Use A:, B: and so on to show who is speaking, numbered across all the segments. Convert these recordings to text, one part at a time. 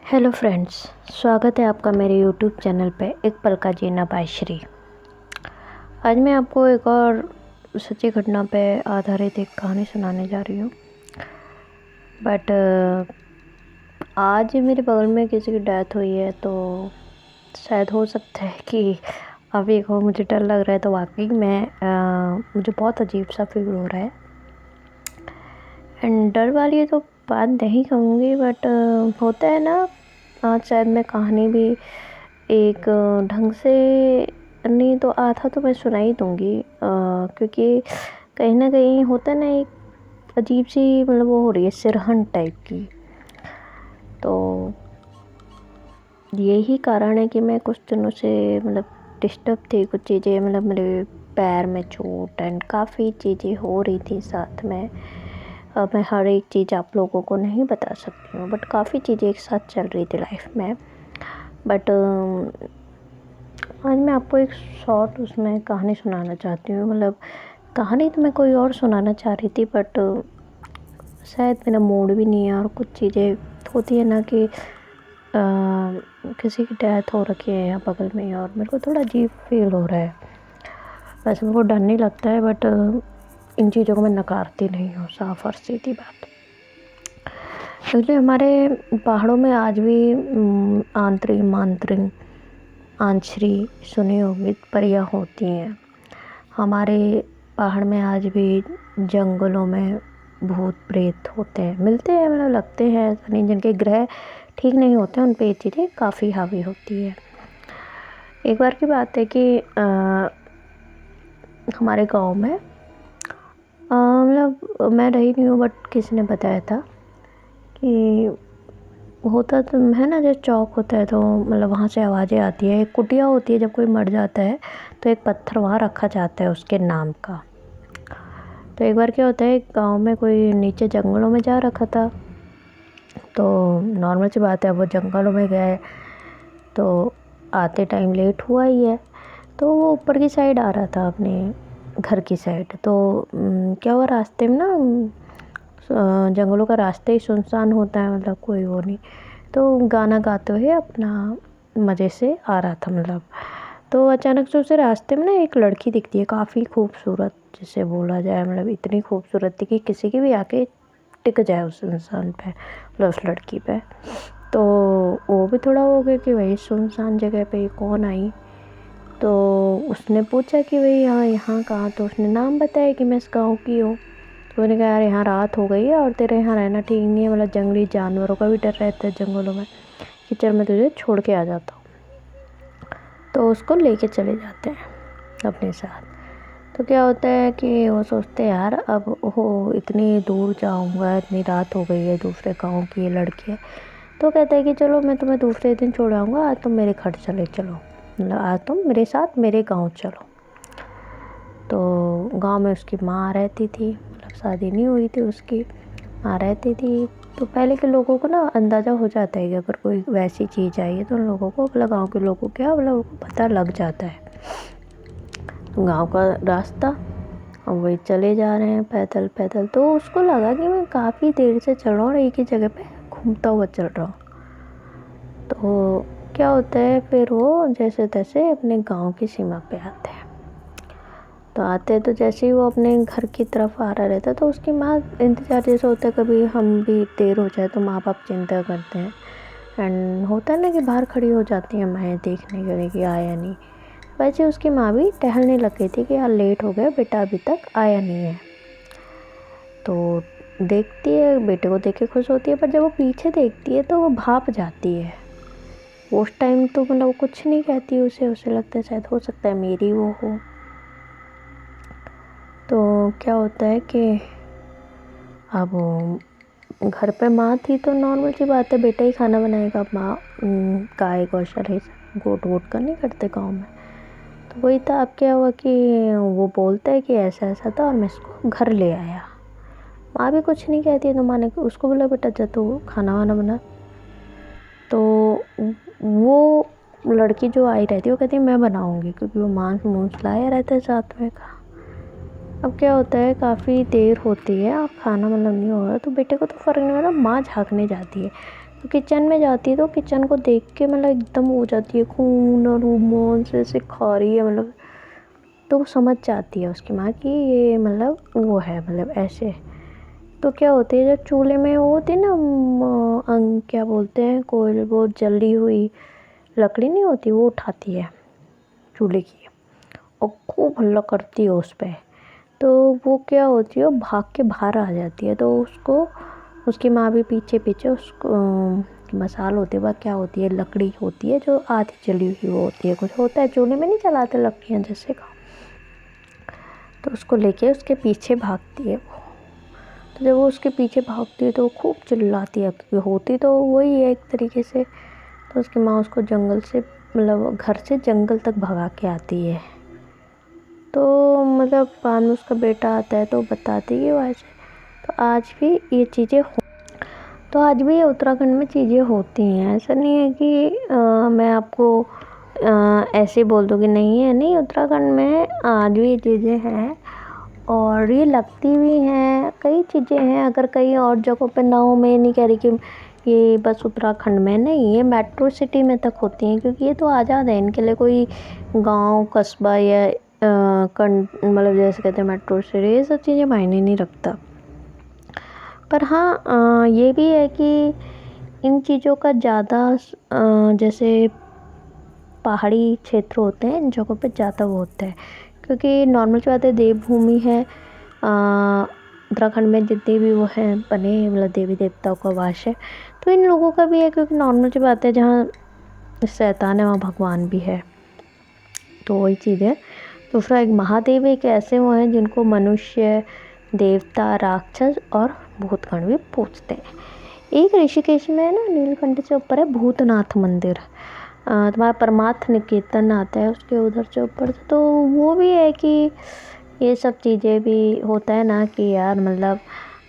A: Hello friends, स्वागत है आपका मेरे यूट्यूब चैनल पे एक पल का जीना बाय श्री। आज मैं आपको एक और सच्ची घटना पे आधारित एक कहानी सुनाने जा रही हूँ। बट आज मेरे बगल में किसी की डेथ हुई है, तो शायद हो सकता है कि अभी को मुझे डर लग रहा है, तो वाकई में मुझे बहुत अजीब सा फील हो रहा है। एंड डर वाली तो बात नहीं कहूँगी, बट होता है ना। आज शायद मैं कहानी भी एक ढंग से नहीं तो आधा तो मैं सुना ही दूँगी, क्योंकि कहीं ना कहीं होता है ना, एक अजीब सी मतलब वो हो रही है सिरहन टाइप की। तो यही कारण है कि मैं कुछ दिनों से मतलब डिस्टर्ब थी। कुछ चीज़ें मतलब मेरे पैर में चोट एंड काफ़ी चीज़ें हो रही थी साथ में। मैं हर एक चीज़ आप लोगों को नहीं बता सकती हूँ, बट काफ़ी चीज़ें एक साथ चल रही थी लाइफ में। बट आज मैं आपको एक शॉर्ट उसमें कहानी सुनाना चाहती हूँ। मतलब कहानी तो मैं कोई और सुनाना चाह रही थी, बट शायद मेरा मूड भी नहीं है। और कुछ चीज़ें होती है ना कि किसी की डेथ हो रखी है यहाँ बगल में, और मेरे को थोड़ा अजीब फील हो रहा है। वैसे मेरे को डर नहीं लगता है, बट इन चीज़ों को मैं नकारती नहीं हूँ, साफ और सीधी बात। एक्चुअली हमारे पहाड़ों में आज भी आंतरिक मांतरिक आंचरी सुनी होगी परियां होती हैं। हमारे पहाड़ में आज भी जंगलों में भूत प्रेत होते हैं, मिलते हैं, मतलब लगते हैं। ऐसा नहीं, जिनके ग्रह ठीक नहीं होते उन पे ये चीज़ें काफ़ी हावी होती है। एक बार की बात है कि हमारे गांव में मतलब मैं रही नहीं हूँ, बट किसी ने बताया था कि होता तो है ना, जब चौक होता है तो मतलब वहाँ से आवाज़ें आती है। एक कुटिया होती है, जब कोई मर जाता है तो एक पत्थर वहाँ रखा जाता है उसके नाम का। तो एक बार क्या होता है, गांव में कोई नीचे जंगलों में जा रखा था। तो नॉर्मल सी बात है, वो जंगलों में गए तो आते टाइम लेट हुआ ही है। तो वो ऊपर की साइड आ रहा था, अपने घर की साइड। तो क्या हुआ, रास्ते में ना जंगलों का रास्ता ही सुनसान होता है, मतलब कोई वो नहीं। तो गाना गाते हुए अपना मज़े से आ रहा था मतलब। तो अचानक से उसे रास्ते में ना एक लड़की दिखती है, काफ़ी खूबसूरत जिसे बोला जाए। मतलब इतनी खूबसूरत थी कि किसी की भी आके टिक जाए उस इंसान पे, मतलब उस लड़की पे। तो वो भी थोड़ा हो गया कि भाई सुनसान जगह पे कौन आई। तो उसने पूछा कि भाई हाँ यहाँ कहाँ। तो उसने नाम बताया कि मैं इस गाँव की हूँ। तो मैंने कहा यार यहाँ रात हो गई है और तेरे यहाँ रहना ठीक नहीं है, मतलब जंगली जानवरों का भी डर रहता है जंगलों में, कि चल मैं तुझे छोड़ के आ जाता हूँ। तो उसको लेके चले जाते हैं अपने साथ। तो क्या होता है कि वो सोचते हैं यार अब हो इतनी दूर जाऊँगा, इतनी रात हो गई है, दूसरे गाँव की ये लड़की है। तो कहता है कि चलो मैं तुम्हें दूसरे दिन छोड़ आऊँगा, आज तुम मेरे घर चले चलो, मतलब आज तुम मेरे साथ मेरे गाँव चलो। तो गांव में उसकी माँ रहती थी, मतलब शादी नहीं हुई थी, उसकी माँ रहती थी। तो पहले के लोगों को ना अंदाज़ा हो जाता है कि अगर कोई वैसी चीज़ आई है तो उन लोगों को, मतलब गाँव के लोगों को क्या, मतलब उनको पता लग जाता है। तो गाँव का रास्ता, और वही चले जा रहे हैं पैदल पैदल। तो उसको लगा कि मैं काफ़ी देर से चल रहा हूँ और एक ही जगह पे घूमता हुआ चल रहा हूँ। तो क्या होता है, फिर वो जैसे तैसे अपने गाँव की सीमा पे आते हैं। तो आते तो जैसे ही वो अपने घर की तरफ आ रहा रहता, तो उसकी माँ इंतज़ार, जैसे होता है कभी हम भी देर हो जाए तो माँ बाप चिंता करते हैं। एंड होता है ना कि बाहर खड़ी हो जाती हैं माएँ देखने के लिए कि आया नहीं। वैसे उसकी माँ भी टहलने लग गई थी कि यार लेट हो गया, बेटा अभी तक आया नहीं है। तो देखती है, बेटे को देख के खुश होती है, पर जब वो पीछे देखती है तो वो भाप जाती है। उस टाइम तो मतलब वो कुछ नहीं कहती उसे लगता है शायद हो सकता है मेरी वो हो। तो क्या होता है कि अब घर पे माँ थी, तो नॉर्मल सी बात है, बेटा ही खाना बनाएगा। माँ गाय गौशाला गोट वोट का नहीं करते गाँव में। तो वही था। अब क्या हुआ कि वो बोलता है कि ऐसा ऐसा था और मैं इसको घर ले आया। माँ भी कुछ नहीं कहती है, तो माँ ने उसको बोला बेटा जा तू खाना वाना बना। तो वो लड़की जो आई रहती है वो कहती है मैं बनाऊँगी, क्योंकि वो मांस मूस लाया रहता है साथ में का। अब क्या होता है, काफ़ी देर होती है और खाना मतलब नहीं हो रहा, तो बेटे को तो फ़र्क नहीं हो रहा, माँ झाँकने जाती है। तो किचन में जाती है तो किचन को देख के मतलब एकदम हो जाती है, खून और रोमांस ऐसे खा रही है मतलब। तो वो समझ जाती है उसकी माँ कि ये मतलब वो है, मतलब ऐसे। तो क्या होती है, जब चूल्हे में वो होती है ना क्या बोलते हैं, कोयल, वो जली हुई लकड़ी नहीं होती, वो उठाती है चूल्हे की और खूब हल्ला करती है उस पर। तो वो क्या होती है, वो भाग के बाहर आ जाती है। तो उसको उसकी माँ भी पीछे पीछे उसको मसाल होती है, वह क्या होती है, लकड़ी होती है जो आधी जली हुई वो होती है, कुछ होता है चूल्हे में नहीं जलाते लकड़ियाँ जैसे का। तो उसको लेके उसके पीछे भागती है वो। तो जब वो उसके पीछे भागती है तो वो खूब चिल्लाती है, क्योंकि होती तो वही है एक तरीके से। तो उसकी माँ उसको जंगल से मतलब घर से जंगल तक भगा के आती है। तो मतलब बाद में उसका बेटा आता है तो बताती है कि वो ऐसे। तो आज भी ये चीज़ें तो आज भी ये उत्तराखंड में चीज़ें होती हैं। ऐसा नहीं है कि मैं आपको ऐसे बोल दूँ कि नहीं है, नहीं, उत्तराखंड में आज भी ये चीज़ें हैं और ये लगती भी हैं। कई चीज़ें हैं, अगर कई और जगहों पे ना हो, मैं ये नहीं कह रही कि ये बस उत्तराखंड में नहीं, ये मेट्रो सिटी में तक होती हैं, क्योंकि ये तो आज़ाद है, इनके लिए कोई गांव कस्बा या मतलब जैसे कहते हैं मेट्रो सिटी, ये सब चीज़ें मायने नहीं रखता। पर हाँ, ये भी है कि इन चीज़ों का ज़्यादा जैसे पहाड़ी क्षेत्र होते हैं, इन जगहों पे ज़्यादा वो होता है, क्योंकि नॉर्मल सी बात है, देवभूमि है उत्तराखंड में जितने भी वो हैं बने, मतलब देवी देवताओं का वास है। तो इन लोगों का भी है, क्योंकि नॉर्मल सी बात है, जहाँ शैतान है वहाँ भगवान भी है। तो वही चीज़ है। दूसरा, एक महादेव एक ऐसे वो हैं जिनको मनुष्य, देवता, राक्षस और भूतगण भी पूजते हैं। एक ऋषिकेश में ना, नीलकंठ से ऊपर है भूतनाथ मंदिर, तुम्हारा परमार्थ निकेतन आता है उसके उधर से ऊपर। तो वो भी है कि ये सब चीज़ें भी होता है ना कि यार, मतलब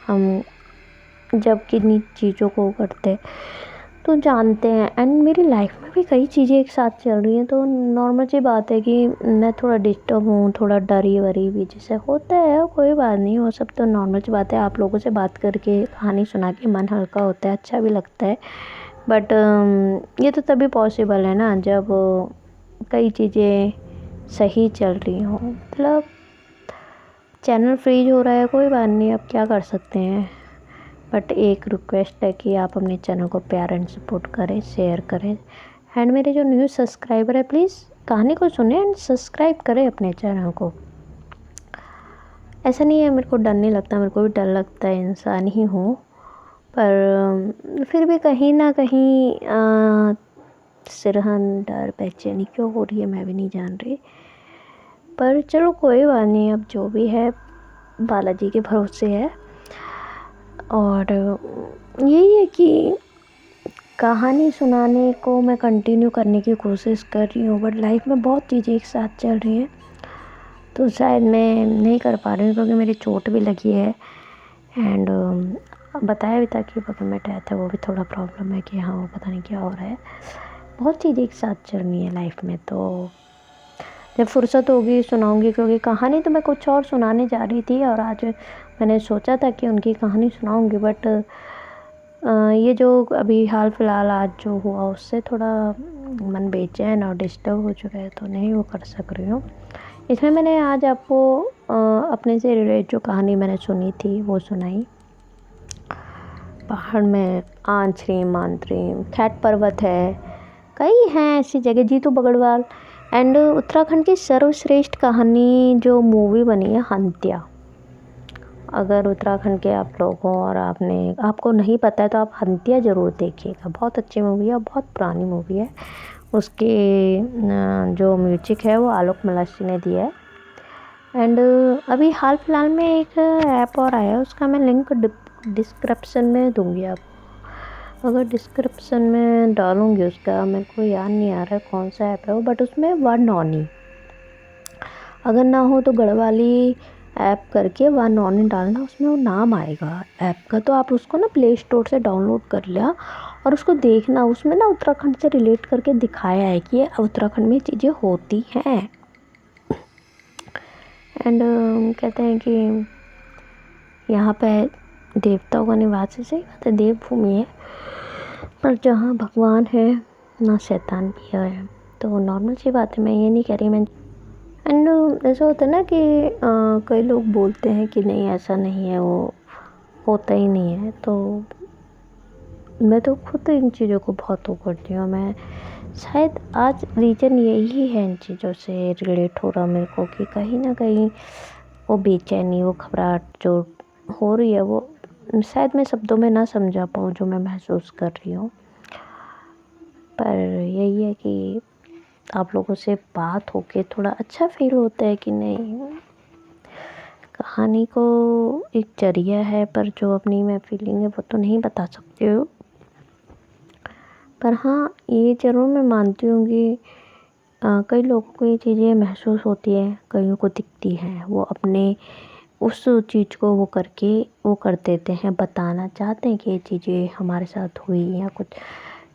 A: हम जब किन्हीं चीज़ों को करते तो जानते हैं। एंड मेरी लाइफ में भी कई चीज़ें एक साथ चल रही हैं, तो नॉर्मल सी बात है कि मैं थोड़ा डिस्टर्ब हूँ, थोड़ा डरी वरी भी जैसे होता है, कोई बात नहीं, वो सब तो नॉर्मल सी बात है। आप लोगों से बात करके, कहानी सुना के मन हल्का होता है, अच्छा भी लगता है। बट ये तो तभी पॉसिबल है ना जब कई चीज़ें सही चल रही हों। मतलब चैनल फ्रीज हो रहा है, कोई बात नहीं, अब क्या कर सकते हैं। बट एक रिक्वेस्ट है कि आप अपने चैनल को प्यार एंड सपोर्ट करें, शेयर करें। एंड मेरे जो न्यू सब्सक्राइबर है, प्लीज़ कहानी को सुने एंड सब्सक्राइब करें अपने चैनल को। ऐसा नहीं है मेरे को डर नहीं लगता, मेरे को भी डर लगता है, इंसान ही हूँ। पर फिर भी कहीं ना कहीं सिरहन, डर, बेचैनी क्यों हो रही है मैं भी नहीं जान रही। पर चलो कोई बात नहीं, अब जो भी है बालाजी के भरोसे है। और यही है कि कहानी सुनाने को मैं कंटिन्यू करने की कोशिश कर रही हूँ, बट लाइफ में बहुत चीज़ें एक साथ चल रही हैं, तो शायद मैं नहीं कर पा रही हूँ, क्योंकि मेरी चोट भी लगी है। एंड बताया भी था कि बगल में डेथ है, वो भी थोड़ा प्रॉब्लम है कि हाँ, वो पता नहीं क्या हो रहा है। बहुत चीज़ें एक साथ चल रही हैं लाइफ में, तो जब फुर्सत होगी सुनाऊंगी, क्योंकि कहानी तो मैं कुछ और सुनाने जा रही थी और आज मैंने सोचा था कि उनकी कहानी सुनाऊंगी, बट ये जो अभी हाल फिलहाल आज जो हुआ उससे थोड़ा मन बेचैन और डिस्टर्ब हो चुका है, तो नहीं वो कर सक रही हूँ। इसमें मैंने आज आपको अपने से रिलेटेड जो कहानी मैंने सुनी थी वो सुनाई। पहाड़ में आंचरी मांतरी, खैट पर्वत है, कई हैं ऐसी जगह, जीतू बगड़वाल। एंड उत्तराखंड की सर्वश्रेष्ठ कहानी जो मूवी बनी है, हंत्या। अगर उत्तराखंड के आप लोग हों और आपको नहीं पता है तो आप हंत्या ज़रूर देखिएगा, बहुत अच्छी मूवी है, बहुत पुरानी मूवी है। उसके जो म्यूजिक है वो आलोक मलासी ने दिया है। एंड अभी हाल फिलहाल में एक ऐप और आया है, उसका मैं लिंक डिस्क्रिप्शन में दूंगी आपको। अगर डिस्क्रिप्शन में डालूंगी उसका, मेरे को याद नहीं आ रहा है कौन सा ऐप है वो, बट उसमें वन नॉनी, अगर ना हो तो गढ़वाली ऐप करके वन नॉनी डालना, उसमें वो नाम आएगा ऐप का। तो आप उसको ना प्ले स्टोर से डाउनलोड कर लिया और उसको देखना। उसमें ना उत्तराखंड से रिलेट करके दिखाया है कि ये उत्तराखंड में चीज़ें होती हैं। एंड कहते हैं कि यहाँ पे देवताओं का निवास है, सही बात है, देवभूमि है। पर जहाँ भगवान है ना शैतान भी है, तो नॉर्मल सी बात है। मैं ये नहीं कह रही मैं एंड ऐसा होता है ना कि कई लोग बोलते हैं कि नहीं ऐसा नहीं है, वो होता ही नहीं है। तो मैं तो खुद इन चीज़ों को बहुत वो करती हूँ। मैं शायद आज रीज़न यही है इन चीज़ों से रिलेट हो रहा मेरे को कि कहीं न कहीं वो बेचैनी, वो घबराहट जो हो रही है, वो शायद मैं शब्दों में ना समझा पाऊँ जो मैं महसूस कर रही हूँ। पर यही है कि आप लोगों से बात होके थोड़ा अच्छा फ़ील होता है कि नहीं, कहानी को एक ज़रिया है, पर जो अपनी मैं फ़ीलिंग है वो तो नहीं बता सकती हूँ। पर हाँ, ये ज़रूर मैं मानती हूँ कि कई लोगों को ये चीज़ें महसूस होती है, कईयों को दिखती हैं। वो अपने उस चीज़ को वो करके वो कर देते हैं, बताना चाहते हैं कि ये चीज़ें हमारे साथ हुई या कुछ।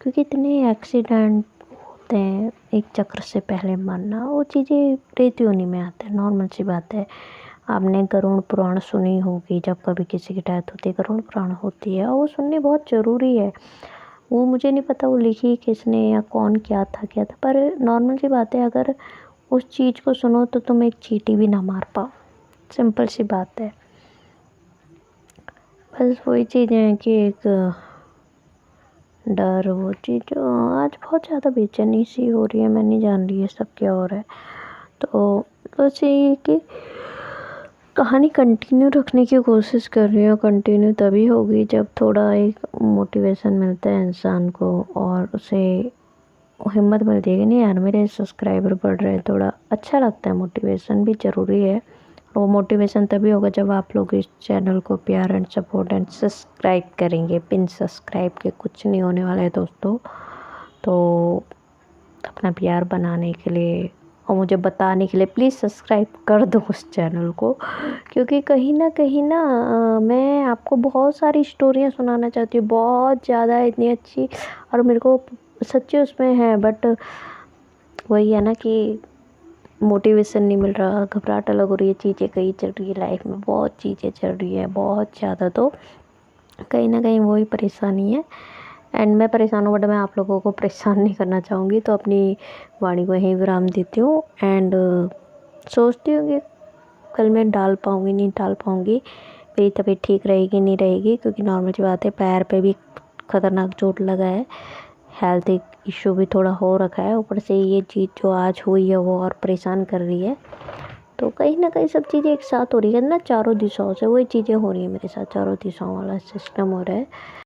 A: क्योंकि इतने एक्सीडेंट होते हैं, एक चक्र से पहले मरना, वो चीज़ें रेडियो में आते हैं, नॉर्मल सी बात है। आपने गरुड़ पुराण सुनी होगी, जब कभी किसी की डेथ होती है गरुड़ पुराण होती है, और वो सुननी बहुत ज़रूरी है। वो मुझे नहीं पता वो लिखी किसने या कौन क्या था, पर नॉर्मल सी बात है, अगर उस चीज़ को सुनो तो तुम एक चींटी भी ना मार पाओ, सिंपल सी बात है। बस वही चीज़ें हैं कि एक डर, वो चीज़ आज बहुत ज़्यादा बेचैनी सी हो रही है, मैं नहीं जान रही है सब क्या हो रहा है। तो बस यही कि कहानी कंटिन्यू रखने की कोशिश कर रही हूँ। कंटिन्यू तभी होगी जब थोड़ा एक मोटिवेशन मिलता है इंसान को, और उसे हिम्मत मिलती है कि नहीं यार मेरे सब्सक्राइबर बढ़ रहे हैं, थोड़ा अच्छा लगता है। मोटिवेशन भी ज़रूरी है, और वो मोटिवेशन तभी होगा जब आप लोग इस चैनल को प्यार एंड सपोर्ट एंड सब्सक्राइब करेंगे। बिन सब्सक्राइब के कुछ नहीं होने वाला है दोस्तों। तो अपना प्यार बनाने के लिए और मुझे बताने के लिए प्लीज़ सब्सक्राइब कर दो उस चैनल को, क्योंकि कहीं न मैं आपको बहुत सारी स्टोरियाँ सुनाना चाहती हूँ, बहुत ज़्यादा इतनी अच्छी, और मेरे को सच्ची उसमें है, बट वही है ना कि मोटिवेशन नहीं मिल रहा, घबराहट अलग हो रही है, चीज़ें कई चल रही है लाइफ में, बहुत चीज़ें चल रही है, बहुत ज़्यादा। तो कहीं न कहीं वही परेशानी है, एंड मैं परेशान हूँ, बट मैं आप लोगों को परेशान नहीं करना चाहूँगी, तो अपनी वाणी को यहीं विराम देती हूँ। एंड सोचती हूँ कि कल मैं डाल पाऊँगी नहीं डाल पाऊँगी, मेरी तबीयत ठीक रहेगी नहीं रहेगी, क्योंकि नॉर्मल सी बात है, पैर पे भी ख़तरनाक चोट लगा है, हेल्थ इशू भी थोड़ा हो रखा है, ऊपर से ये चीज़ जो आज हुई है वो और परेशान कर रही है। तो कहीं न कहीं सब चीज़ें एक साथ हो रही है ना, चारों दिशाओं से वही चीज़ें हो रही हैं मेरे साथ, चारों दिशाओं वाला सिस्टम हो रहा है।